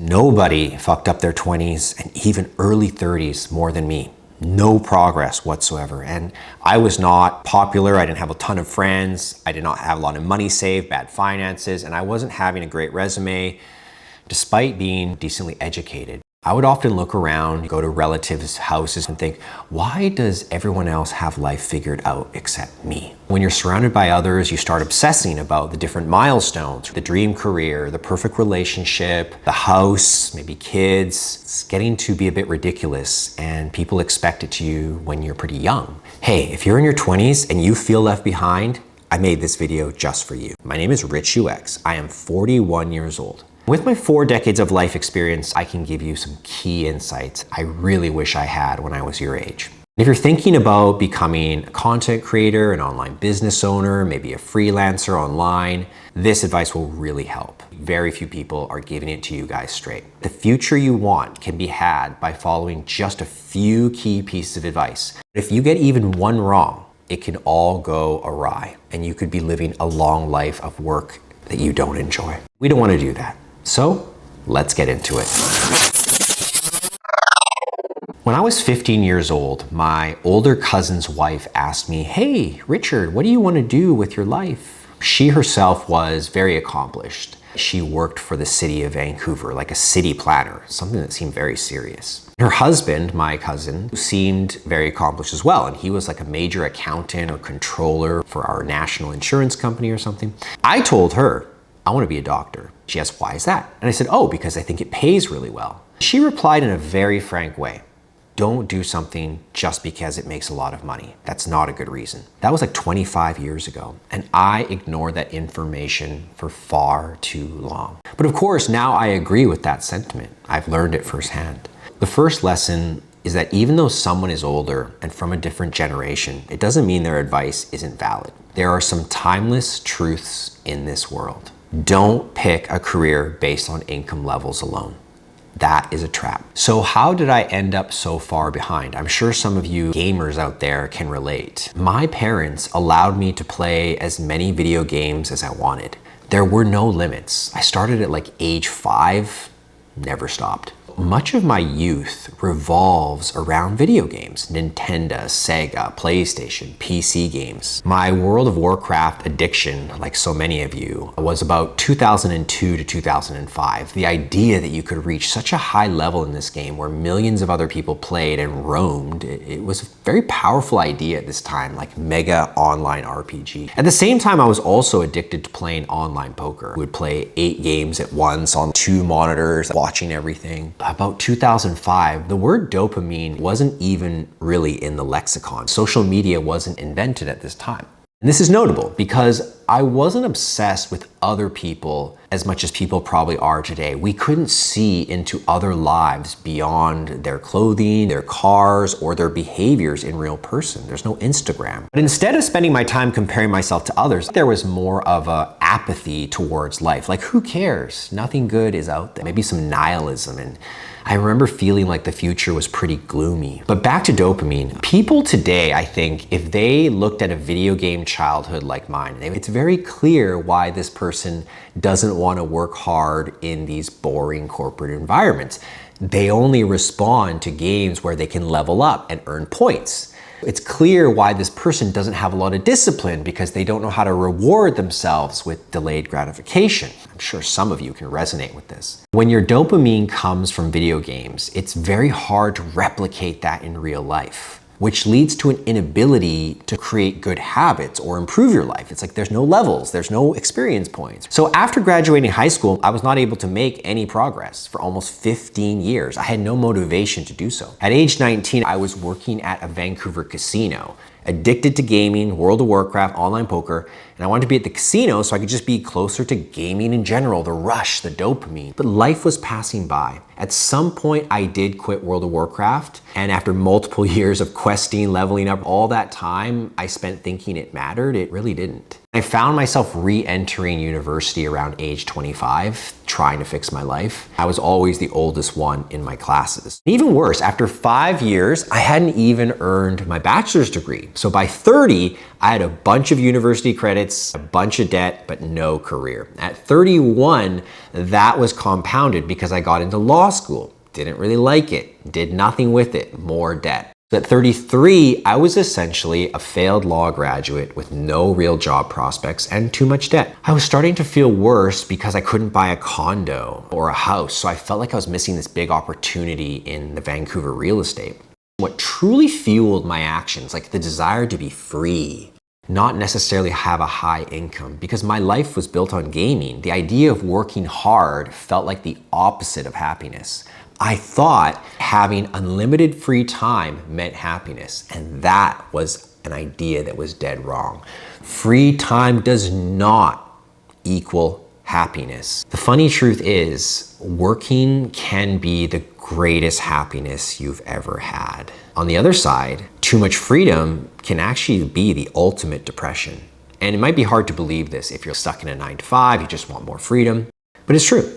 Nobody fucked up their 20s and even early 30s more than me. No progress whatsoever. And I was not popular. I didn't have a ton of friends. I did not have a lot of money saved, bad finances, and I wasn't having a great resume despite being decently educated. I would often look around, go to relatives' houses and think, why does everyone else have life figured out except me? When you're surrounded by others, you start obsessing about the different milestones, the dream career, the perfect relationship, the house, maybe kids. It's getting to be a bit ridiculous and people expect it to you when you're pretty young. Hey, if you're in your 20s and you feel left behind, I made this video just for you. My name is Rich+. I am 41 years old. With my 4 decades of life experience, I can give you some key insights I really wish I had when I was your age. If you're thinking about becoming a content creator, an online business owner, maybe a freelancer online, this advice will really help. Very few people are giving it to you guys straight. The future you want can be had by following just a few key pieces of advice. If you get even one wrong, it can all go awry, and you could be living a long life of work that you don't enjoy. We don't want to do that. So let's get into it. When I was 15 years old, my older cousin's wife asked me, "Hey, Richard, what do you want to do with your life?" She herself was very accomplished. She worked for the city of Vancouver, like a city planner, something that seemed very serious. Her husband, my cousin, seemed very accomplished as well, and he was like a major accountant or controller for our national insurance company or something. I told her, I want to be a doctor. She asked, why is that? And I said, oh, because I think it pays really well. She replied in a very frank way, don't do something just because it makes a lot of money. That's not a good reason. That was like 25 years ago, and I ignored that information for far too long. But of course, now I agree with that sentiment. I've learned it firsthand. The first lesson is that even though someone is older and from a different generation, it doesn't mean their advice isn't valid. There are some timeless truths in this world. Don't pick a career based on income levels alone. That is a trap. So how did I end up so far behind? I'm sure some of you gamers out there can relate. My parents allowed me to play as many video games as I wanted. There were no limits. I started at like age 5, never stopped. Much of my youth revolves around video games, Nintendo, Sega, PlayStation, PC games. My World of Warcraft addiction, like so many of you, was about 2002 to 2005. The idea that you could reach such a high level in this game where millions of other people played and roamed, it was a very powerful idea at this time, like mega online RPG. At the same time, I was also addicted to playing online poker. We would play 8 games at once on 2 monitors, watching everything. About 2005, the word dopamine wasn't even really in the lexicon. Social media wasn't invented at this time. And this is notable because I wasn't obsessed with other people as much as people probably are today. We couldn't see into other lives beyond their clothing, their cars, or their behaviors in real person. There's no Instagram. But instead of spending my time comparing myself to others, there was more of a apathy towards life. Like, who cares? Nothing good is out there. Maybe some nihilism. And I remember feeling like the future was pretty gloomy. But back to dopamine. People today, I think, if they looked at a video game childhood like mine, it's very clear why this person doesn't want to work hard in these boring corporate environments. They only respond to games where they can level up and earn points. It's clear why this person doesn't have a lot of discipline because they don't know how to reward themselves with delayed gratification. I'm sure some of you can resonate with this. When your dopamine comes from video games, it's very hard to replicate that in real life, which leads to an inability to create good habits or improve your life. It's like there's no levels, there's no experience points. So after graduating high school, I was not able to make any progress for almost 15 years. I had no motivation to do so. At age 19, I was working at a Vancouver casino, addicted to gaming, World of Warcraft, online poker, and I wanted to be at the casino so I could just be closer to gaming in general, the rush, the dopamine. But life was passing by. At some point, I did quit World of Warcraft, and after multiple years of questing, leveling up, all that time I spent thinking it mattered, it really didn't. I found myself re-entering university around age 25, trying to fix my life. I was always the oldest one in my classes. Even worse, after 5 years, I hadn't even earned my bachelor's degree. So by 30, I had a bunch of university credits, a bunch of debt, but no career. At 31, that was compounded because I got into law school. Didn't really like it, did nothing with it, more debt. At 33, I was essentially a failed law graduate with no real job prospects and too much debt. I was starting to feel worse because I couldn't buy a condo or a house, so I felt like I was missing this big opportunity in the Vancouver real estate. What truly fueled my actions, like the desire to be free, not necessarily have a high income, because my life was built on gaming. The idea of working hard felt like the opposite of happiness. I thought having unlimited free time meant happiness, and that was an idea that was dead wrong. Free time does not equal happiness. The funny truth is, working can be the greatest happiness you've ever had. On the other side, too much freedom can actually be the ultimate depression. And it might be hard to believe this if you're stuck in a 9-to-5, you just want more freedom, but it's true.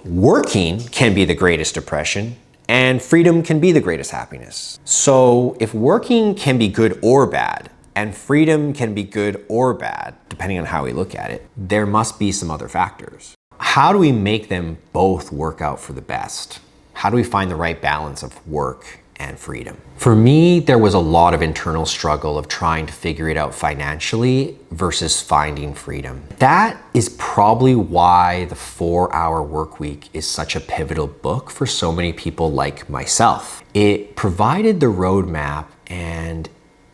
Working can be the greatest depression, and freedom can be the greatest happiness. So if working can be good or bad, and freedom can be good or bad, depending on how we look at it, there must be some other factors. How do we make them both work out for the best? How do we find the right balance of work and freedom? For me, there was a lot of internal struggle of trying to figure it out financially versus finding freedom. That is probably why the 4-Hour Workweek is such a pivotal book for so many people like myself. It provided the roadmap and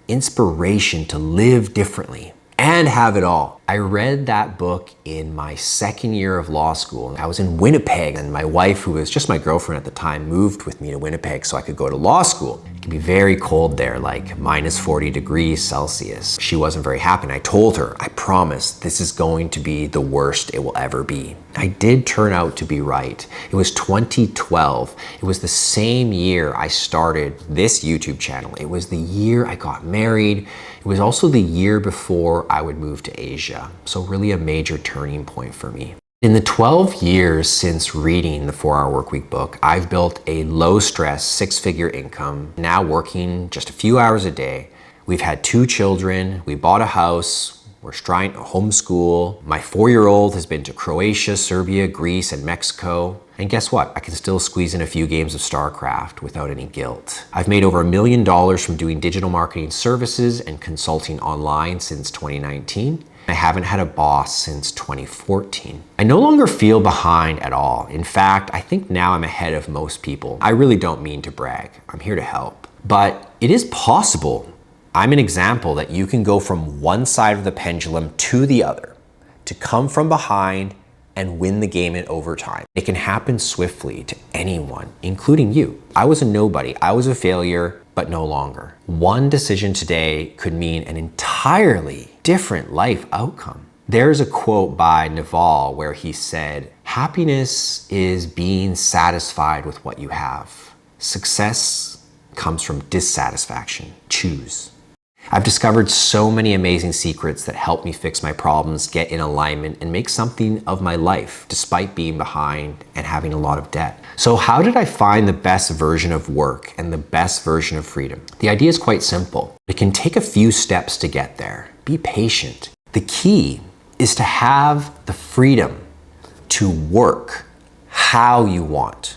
inspiration to live differently and have it all. I read that book in my second year of law school. I was in Winnipeg, and my wife, who was just my girlfriend at the time, moved with me to Winnipeg so I could go to law school. It can be very cold there, like minus 40 degrees Celsius. She wasn't very happy, and I told her, I promise, this is going to be the worst it will ever be. I did turn out to be right. It was 2012. It was the same year I started this YouTube channel. It was the year I got married. It was also the year before I would move to Asia. So really a major turning point for me. In the 12 years since reading the 4-Hour Workweek book, I've built a low-stress 6-figure income, now working just a few hours a day. We've had 2 children, we bought a house, we're trying to homeschool. My 4-year-old has been to Croatia, Serbia, Greece, and Mexico. And guess what? I can still squeeze in a few games of StarCraft without any guilt. I've made over $1 million from doing digital marketing services and consulting online since 2019. I haven't had a boss since 2014. I no longer feel behind at all. In fact, I think now I'm ahead of most people. I really don't mean to brag. I'm here to help. But it is possible. I'm an example that you can go from one side of the pendulum to the other, to come from behind and win the game in overtime. It can happen swiftly to anyone, including you. I was a nobody. I was a failure, but no longer. One decision today could mean an entirely different life outcome. There's a quote by Naval where he said, "Happiness is being satisfied with what you have. Success comes from dissatisfaction. Choose." I've discovered so many amazing secrets that help me fix my problems, get in alignment, and make something of my life, despite being behind and having a lot of debt. So how did I find the best version of work and the best version of freedom? The idea is quite simple. It can take a few steps to get there. Be patient. The key is to have the freedom to work how you want,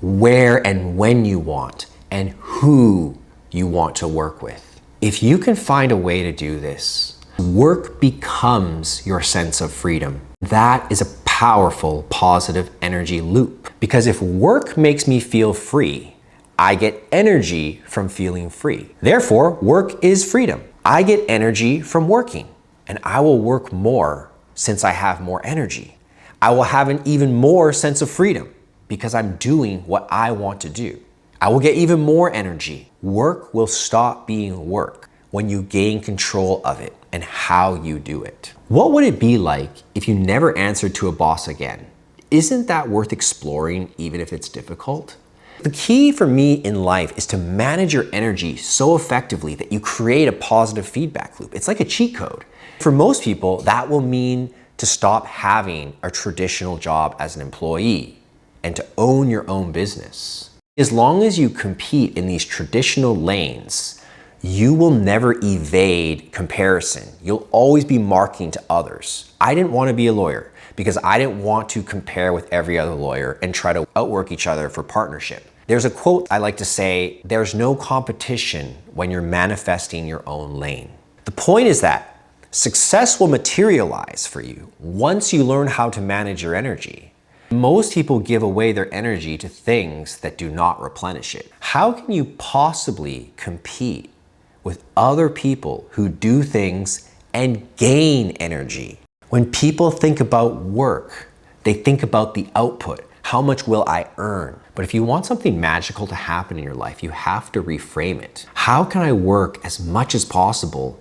where and when you want, and who you want to work with. If you can find a way to do this, work becomes your sense of freedom. That is a powerful, positive energy loop. Because if work makes me feel free, I get energy from feeling free. Therefore, work is freedom. I get energy from working, and I will work more since I have more energy. I will have an even more sense of freedom because I'm doing what I want to do. I will get even more energy. Work will stop being work when you gain control of it and how you do it. What would it be like if you never answered to a boss again? Isn't that worth exploring even if it's difficult? The key for me in life is to manage your energy so effectively that you create a positive feedback loop. It's like a cheat code. For most people, that will mean to stop having a traditional job as an employee and to own your own business. As long as you compete in these traditional lanes, you will never evade comparison. You'll always be marking to others. I didn't want to be a lawyer because I didn't want to compare with every other lawyer and try to outwork each other for partnership. There's a quote I like to say, there's no competition when you're manifesting your own lane. The point is that success will materialize for you once you learn how to manage your energy. Most people give away their energy to things that do not replenish it. How can you possibly compete with other people who do things and gain energy? When people think about work, they think about the output. How much will I earn? But if you want something magical to happen in your life, you have to reframe it. How can I work as much as possible,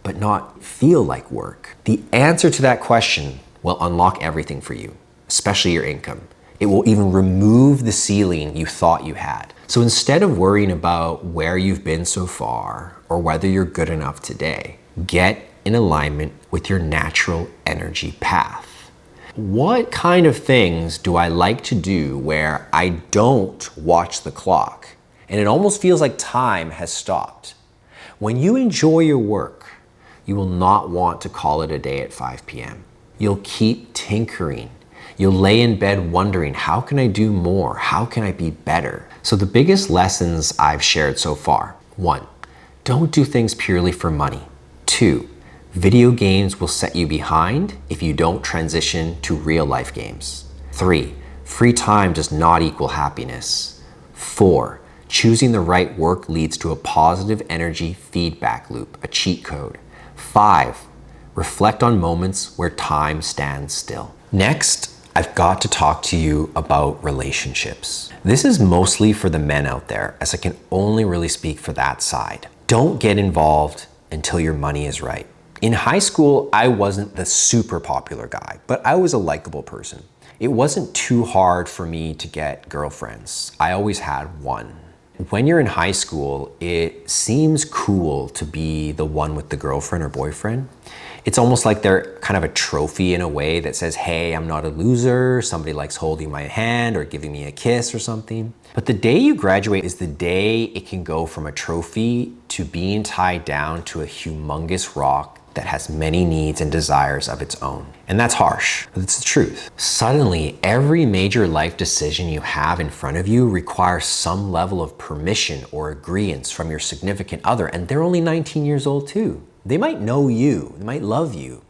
but not feel like work? The answer to that question will unlock everything for you, especially your income. It will even remove the ceiling you thought you had. So instead of worrying about where you've been so far or whether you're good enough today, get in alignment with your natural energy path. What kind of things do I like to do where I don't watch the clock and it almost feels like time has stopped? When you enjoy your work, you will not want to call it a day at 5 p.m. You'll keep tinkering. You'll lay in bed wondering, how can I do more? How can I be better? So the biggest lessons I've shared so far: 1, don't do things purely for money. 2, video games will set you behind if you don't transition to real life games. 3, free time does not equal happiness. 4, choosing the right work leads to a positive energy feedback loop, a cheat code. 5, reflect on moments where time stands still. Next, I've got to talk to you about relationships. This is mostly for the men out there, as I can only really speak for that side. Don't get involved until your money is right. In high school, I wasn't the super popular guy, but I was a likable person. It wasn't too hard for me to get girlfriends. I always had one. When you're in high school, it seems cool to be the one with the girlfriend or boyfriend. It's almost like they're kind of a trophy in a way that says, hey, I'm not a loser. Somebody likes holding my hand or giving me a kiss or something. But the day you graduate is the day it can go from a trophy to being tied down to a humongous rock that has many needs and desires of its own. And that's harsh, but it's the truth. Suddenly, every major life decision you have in front of you requires some level of permission or agreeance from your significant other, and they're only 19 years old too. They might know you, they might love you,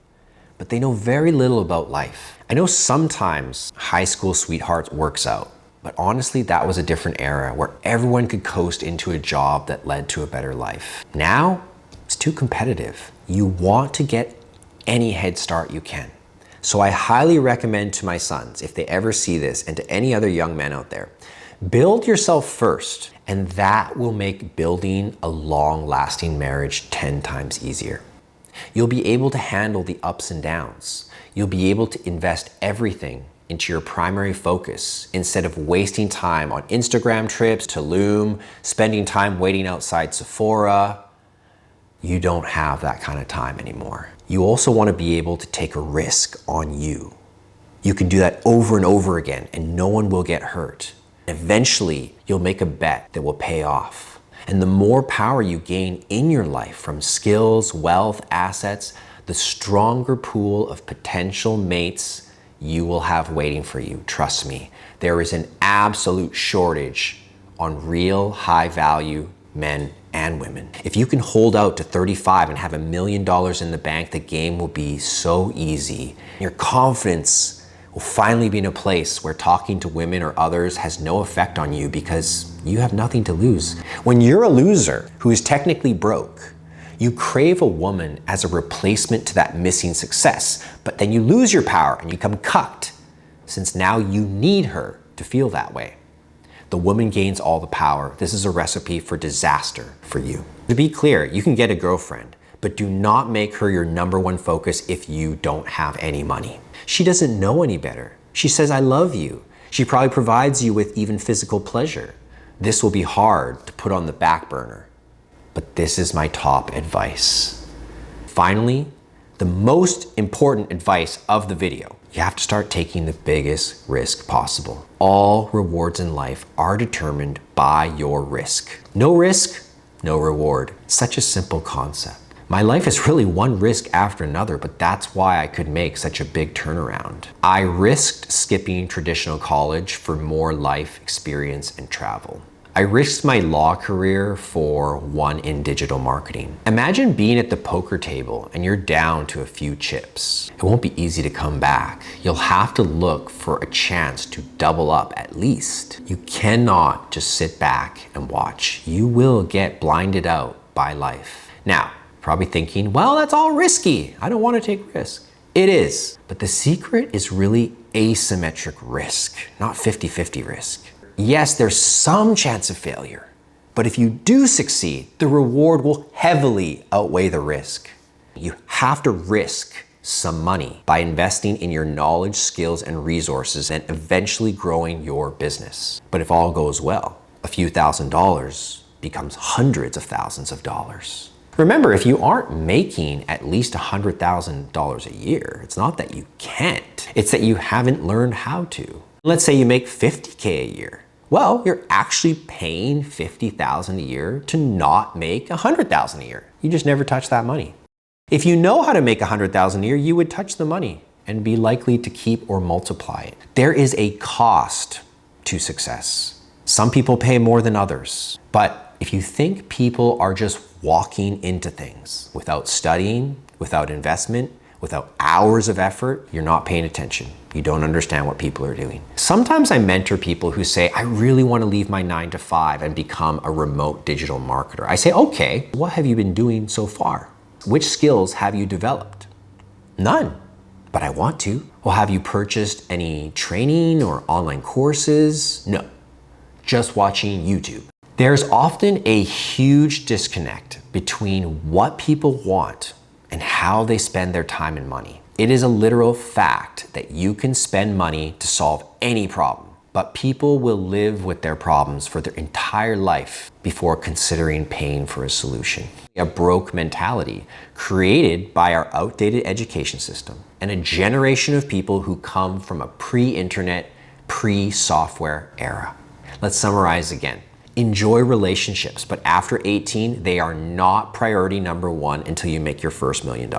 but they know very little about life. I know sometimes high school sweethearts works out, but honestly, that was a different era where everyone could coast into a job that led to a better life. Now, it's too competitive. You want to get any head start you can. So I highly recommend to my sons, if they ever see this, and to any other young men out there, build yourself first, and that will make building a long-lasting marriage 10 times easier. You'll be able to handle the ups and downs. You'll be able to invest everything into your primary focus instead of wasting time on Instagram trips, Tulum, spending time waiting outside Sephora. You don't have that kind of time anymore. You also want to be able to take a risk on you. You can do that over and over again and no one will get hurt. Eventually, you'll make a bet that will pay off. And the more power you gain in your life from skills, wealth, assets, the stronger pool of potential mates you will have waiting for you. Trust me, there is an absolute shortage on real high value men and women. If you can hold out to 35 and have $1 million in the bank, the game will be so easy. Your confidence will finally be in a place where talking to women or others has no effect on you because you have nothing to lose. When you're a loser who is technically broke, you crave a woman as a replacement to that missing success, but then you lose your power and you become cucked, since now you need her to feel that way. The woman gains all the power. This is a recipe for disaster for you. To be clear, you can get a girlfriend, but do not make her your #1 focus if you don't have any money. She doesn't know any better. She says, I love you. She probably provides you with even physical pleasure. This will be hard to put on the back burner. But this is my top advice. Finally, the most important advice of the video. You have to start taking the biggest risk possible. All rewards in life are determined by your risk. No risk, no reward. Such a simple concept. My life is really one risk after another, but that's why I could make such a big turnaround. I risked skipping traditional college for more life experience and travel. I risked my law career for one in digital marketing. Imagine being at the poker table and you're down to a few chips. It won't be easy to come back. You'll have to look for a chance to double up at least. You cannot just sit back and watch. You will get blinded out by life. Now, probably thinking, well, that's all risky. I don't want to take risk. It is, but the secret is really asymmetric risk, not 50-50 risk. Yes, there's some chance of failure, but if you do succeed, the reward will heavily outweigh the risk. You have to risk some money by investing in your knowledge, skills, and resources and eventually growing your business. But if all goes well, a few $1,000s becomes hundreds of thousands of dollars. Remember, if you aren't making at least $100,000 a year, it's not that you can't, it's that you haven't learned how to. Let's say you make $50K a year. Well, you're actually paying $50,000 a year to not make $100,000 a year. You just never touch that money. If you know how to make $100,000 a year, you would touch the money and be likely to keep or multiply it. There is a cost to success. Some people pay more than others. But if you think people are just walking into things without studying, without investment, without hours of effort, you're not paying attention. You don't understand what people are doing. Sometimes I mentor people who say, I really want to leave my 9 to 5 and become a remote digital marketer. I say, okay, what have you been doing so far? Which skills have you developed? None, but I want to. Well, have you purchased any training or online courses? No, just watching YouTube. There's often a huge disconnect between what people want and how they spend their time and money. It is a literal fact that you can spend money to solve any problem, but people will live with their problems for their entire life before considering paying for a solution. A broke mentality created by our outdated education system and a generation of people who come from a pre-internet, pre-software era. Let's summarize again. Enjoy relationships, but after 18, they are not priority number one until you make your first $1 million.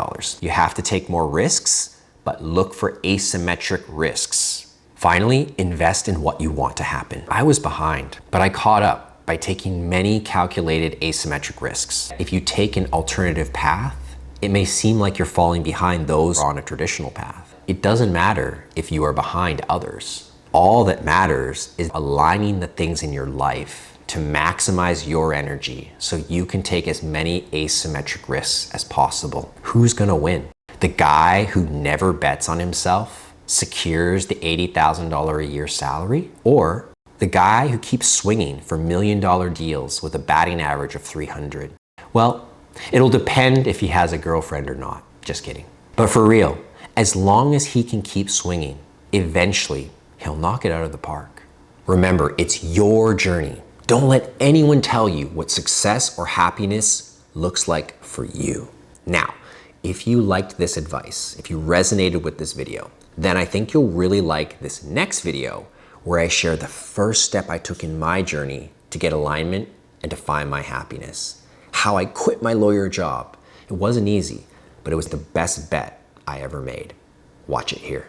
You have to take more risks, but look for asymmetric risks. Finally, invest in what you want to happen. I was behind, but I caught up by taking many calculated asymmetric risks. If you take an alternative path, it may seem like you're falling behind those on a traditional path. It doesn't matter if you are behind others. All that matters is aligning the things in your life to maximize your energy so you can take as many asymmetric risks as possible. Who's gonna win? The guy who never bets on himself, secures the $80,000 a year salary, or the guy who keeps swinging for $1 million deals with a batting average of 300? Well, it'll depend if he has a girlfriend or not. Just kidding. But for real, as long as he can keep swinging, eventually he'll knock it out of the park. Remember, it's your journey. Don't let anyone tell you what success or happiness looks like for you. Now, if you liked this advice, if you resonated with this video, then I think you'll really like this next video where I share the first step I took in my journey to get alignment and to find my happiness. How I quit my lawyer job. It wasn't easy, but it was the best bet I ever made. Watch it here.